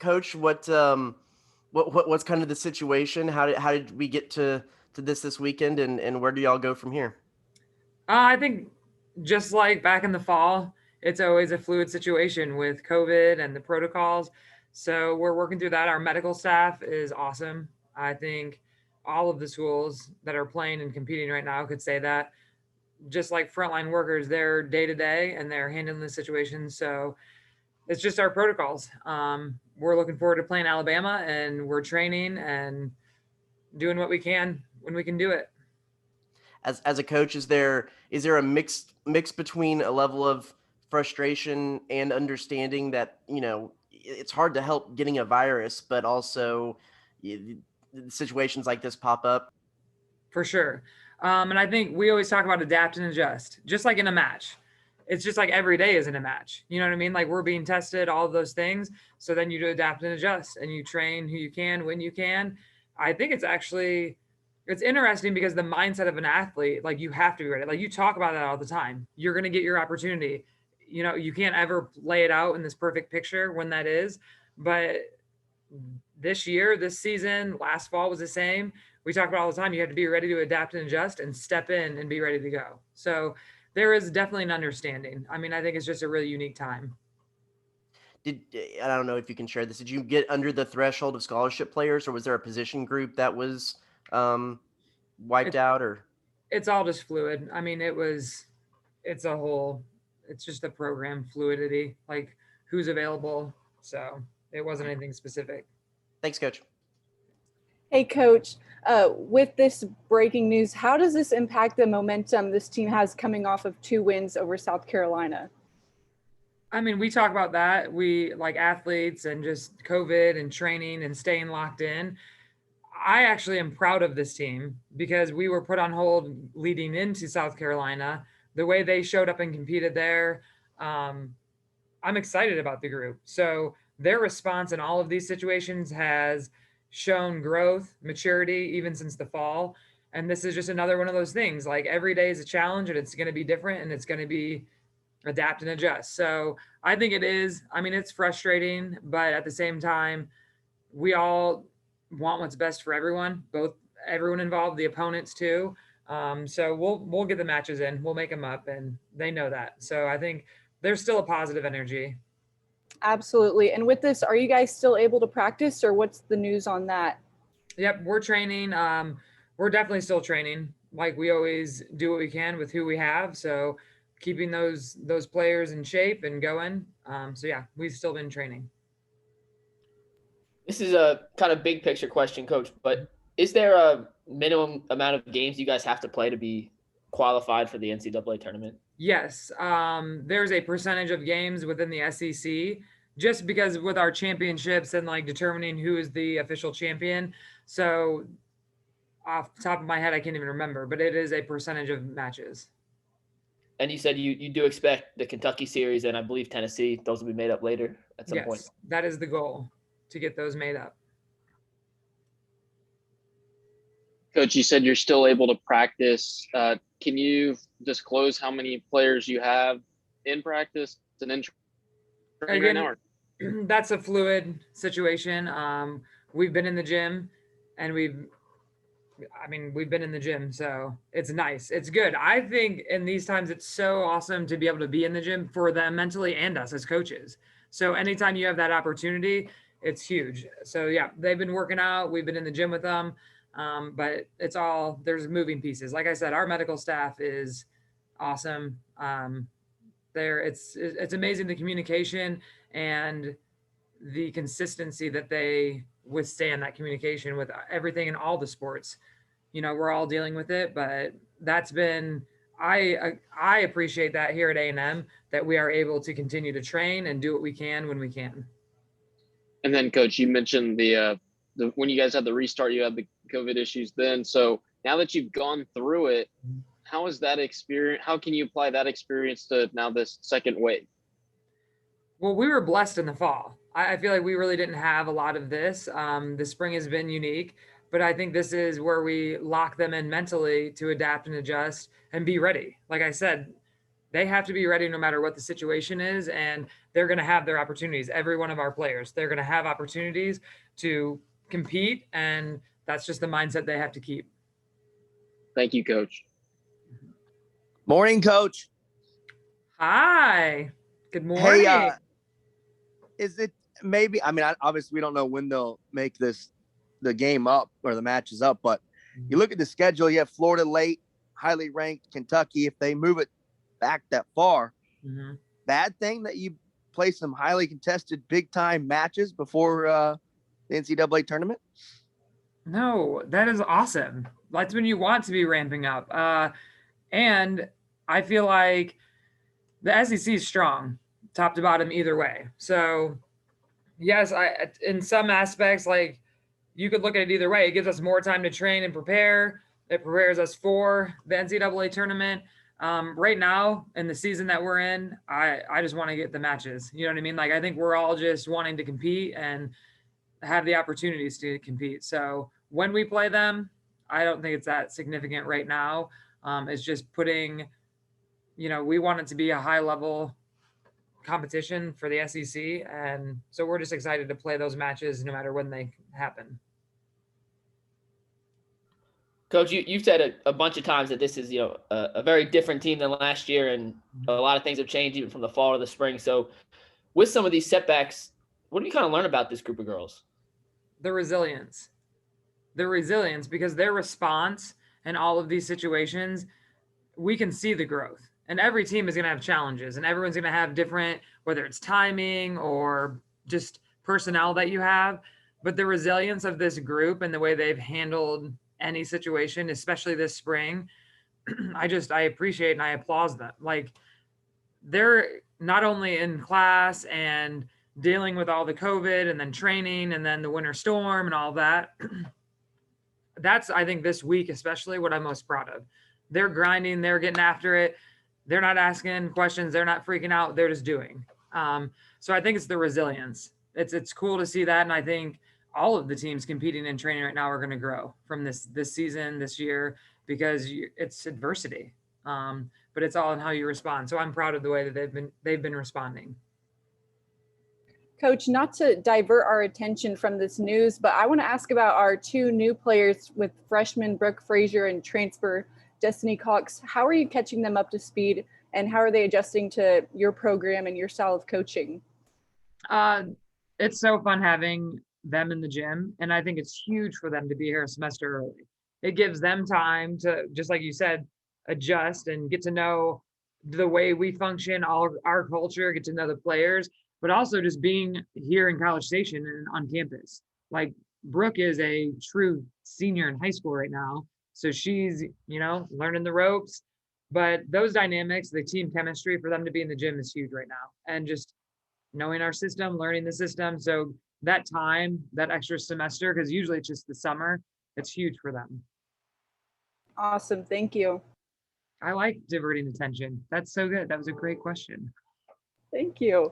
Coach, what's kind of the situation? How did we get to this weekend, and where do y'all go from here? I think just like back in the fall, it's always a fluid situation with COVID and the protocols. So we're working through that. Our medical staff is awesome. I think all of the schools that are playing and competing right now could say that. Just like frontline workers, they're day to day and they're handling the situation. So it's just our protocols. We're looking forward to playing Alabama, and we're training and doing what we can when we can do it. As a coach, is there a mix between a level of frustration and understanding that it's hard to help getting a virus, but also situations like this pop up? For sure. And I think we always talk about adapt and adjust, just like in a match. It's just like every day isn't a match. You know what I mean? Like we're being tested, all of those things. So then you do adapt and adjust, and you train who you can when you can. I think it's interesting because the mindset of an athlete, like you have to be ready. Like you talk about that all the time. You're gonna get your opportunity. You can't ever lay it out in this perfect picture when that is. But this year, this season, last fall was the same. We talk about all the time. You have to be ready to adapt and adjust and step in and be ready to go. So there is definitely an understanding. I mean, I think it's just a really unique time. Did I don't know if you can share this. Did you get under the threshold of scholarship players, or was there a position group that was um, wiped It, out? Or it's all just fluid. I mean, it's a whole, it's just the program fluidity, like who's available. So it wasn't anything specific. thanks, Coach. Hey, Coach, with this breaking news, how does this impact the momentum this team has coming off of 2 wins over South Carolina? I mean, we talk about that. We like athletes and just COVID and training and staying locked in. I actually am proud of this team because we were put on hold leading into South Carolina. The way they showed up and competed there, um, I'm excited about the group. So their response in all of these situations has shown growth, maturity, even since the fall. And this is just another one of those things. Like every day is a challenge, and it's going to be different, and it's going to be adapt and adjust. So I think it is. I mean, it's frustrating, but at the same time, we all want what's best for everyone, both everyone involved, the opponents too. So we'll get the matches in, we'll make them up, and they know that. So I think there's still a positive energy. Absolutely. And with this, are you guys still able to practice, or what's the news on that? Yep, we're training. We're definitely still training. Like we always do what we can with who we have. So keeping those players in shape and going. So yeah, we've still been training. This is a kind of big picture question, Coach, but is there a minimum amount of games you guys have to play to be qualified for the NCAA tournament? Yes, there's a percentage of games within the SEC just because with our championships and like determining who is the official champion. So off the top of my head, I can't even remember, but it is a percentage of matches. And you said you do expect the Kentucky series and I believe Tennessee, those will be made up later at some point. Yes, that is the goal, to get those made up. Coach, you said you're still able to practice. Can you disclose how many players you have in practice and in training right now? That's a fluid situation. We've been in the gym, and we've been in the gym, so it's nice. It's good. I think in these times, it's so awesome to be able to be in the gym for them mentally and us as coaches. So anytime you have that opportunity, it's huge. So yeah, they've been working out. We've been in the gym with them. But there's moving pieces. Like I said, our medical staff is awesome. It's amazing the communication and the consistency that they withstand that communication with everything in all the sports. We're all dealing with it, but that's been I appreciate that here at A&M, that we are able to continue to train and do what we can when we can. And then, Coach, you mentioned the when you guys had the restart, you had the COVID issues then. So now that you've gone through it, how is that experience? How can you apply that experience to now this second wave? Well, we were blessed in the fall. I feel like we really didn't have a lot of this. The spring has been unique, but I think this is where we lock them in mentally to adapt and adjust and be ready. Like I said, they have to be ready no matter what the situation is. And they're going to have their opportunities. Every one of our players, they're going to have opportunities to compete, and that's just the mindset they have to keep. Thank you, Coach. Morning, Coach. Hi. Good morning. Hey, is it maybe? I mean, obviously we don't know when they'll make the game up or the matches up, but you look at the schedule. You have Florida late, highly ranked Kentucky. If they move it back that far, bad thing that you play some highly contested, big time matches before the NCAA tournament. No, that is awesome. That's when you want to be ramping up. And I feel like the SEC is strong, top to bottom, either way. So, yes, in some aspects, like you could look at it either way. It gives us more time to train and prepare. It prepares us for the NCAA tournament. Right now, in the season that we're in, I just want to get the matches. You know what I mean? Like, I think we're all just wanting to compete and have the opportunities to compete. So when we play them, I don't think it's that significant right now. It's just putting, we want it to be a high level competition for the SEC. And so we're just excited to play those matches no matter when they happen. Coach, you've said a bunch of times that this is, a very different team than last year, and a lot of things have changed even from the fall to the spring. So with some of these setbacks, what do you kind of learn about this group of girls? The resilience, because their response in all of these situations, we can see the growth. And every team is going to have challenges, and everyone's going to have different, whether it's timing or just personnel that you have. But the resilience of this group and the way they've handled any situation, especially this spring, I appreciate and I applaud them. Like, they're not only in class and dealing with all the COVID and then training and then the winter storm and all that. That's, I think, this week, especially what I'm most proud of. They're grinding, they're getting after it. They're not asking questions. They're not freaking out. They're just doing. So I think it's the resilience. It's cool to see that. And I think all of the teams competing in training right now are going to grow from this season, this year, because it's adversity. But it's all in how you respond. So I'm proud of the way that they've been responding. Coach, not to divert our attention from this news, but I want to ask about our two new players with freshman Brooke Frazier and transfer Destiny Cox. How are you catching them up to speed, and how are they adjusting to your program and your style of coaching? It's so fun having them in the gym, and I think it's huge for them to be here a semester early. It gives them time to, just like you said, adjust and get to know the way we function, all our culture, get to know the players, but also just being here in College Station and on campus. Like, Brooke is a true senior in high school right now. So she's, learning the ropes. But those dynamics, the team chemistry for them to be in the gym is huge right now. And just knowing our system, learning the system. So that time, that extra semester, because usually it's just the summer, it's huge for them. Awesome. Thank you. I like diverting attention. That's so good. That was a great question. Thank you.